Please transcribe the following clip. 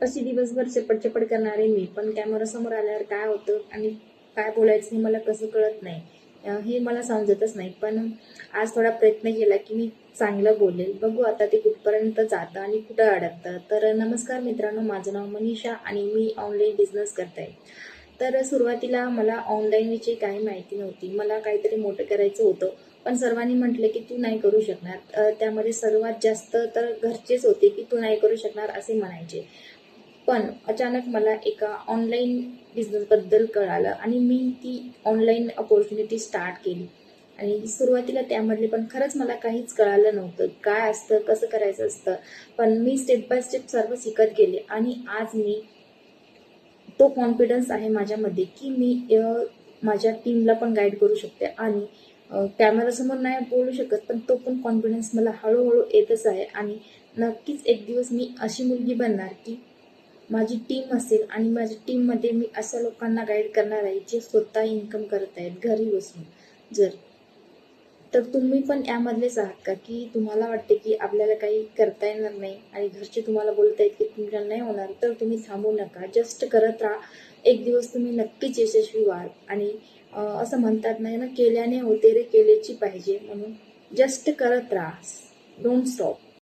अशी दिवसभर चपट करणारे मी पण कॅमेरासमोर आल्यावर काय होतं आणि काय बोलायचं हे मला कसं कळत नाही. हे मला समजतच नाही. पण आज थोडा प्रयत्न केला की मी चांगलं बोलेल. बघू आता ते कुठपर्यंत जातं आणि कुठं अडकतं. तर नमस्कार मित्रांनो, माझं नाव मनीषा आणि मी ऑनलाईन बिझनेस करते. तर सुरुवातीला मला ऑनलाईनविषयी काही माहिती नव्हती. मला काहीतरी मोठं करायचं होतं. पण सर्वांनी म्हटलं की तू नाही करू शकणार. त्यामध्ये सर्वात जास्त तर घरचेच होते की तू नाही करू शकणार असे म्हणायचे. पण अचानक मला एका ऑनलाईन बिझनेसबद्दल कळालं आणि मी ती ऑनलाईन अपॉर्च्युनिटी स्टार्ट केली. आणि सुरुवातीला त्यामधले पण खरंच मला काहीच कळालं नव्हतं. काय असतं, कसं करायचं असतं. पण मी स्टेप बाय स्टेप सर्व शिकत गेले आणि आज मी तो कॉन्फिडन्स आहे माझ्यामध्ये की मी माझ्या टीमला पण गाईड करू शकते आणि कॅमेरासमोर नाही बोलू शकत, पण तो पण कॉन्फिडन्स मला हळूहळू येतच आहे. आणि नक्कीच एक दिवस मी अशी मुलगी बनणार की माझी टीम असेल आणि माझ्या टीममध्ये मी अशा लोकांना गाईड करणार आहे जे स्वतः इन्कम करत आहेत घरी बसून. जर तर तुम्ही पण यामधलेच आहात का की तुम्हाला वाटते की आपल्याला काही करता येणार नाही आणि घरचे तुम्हाला बोलत आहेत की तुमच्याला नाही होणार, तर तुम्ही थांबू नका, जस्ट करत राहा. एक दिवस तुम्ही नक्कीच यशस्वी व्हाल. आणि असं म्हणतात नाही ना, केल्याने होते रे केलेची पाहिजे, म्हणून जस्ट करत राहा, डोंट स्टॉप.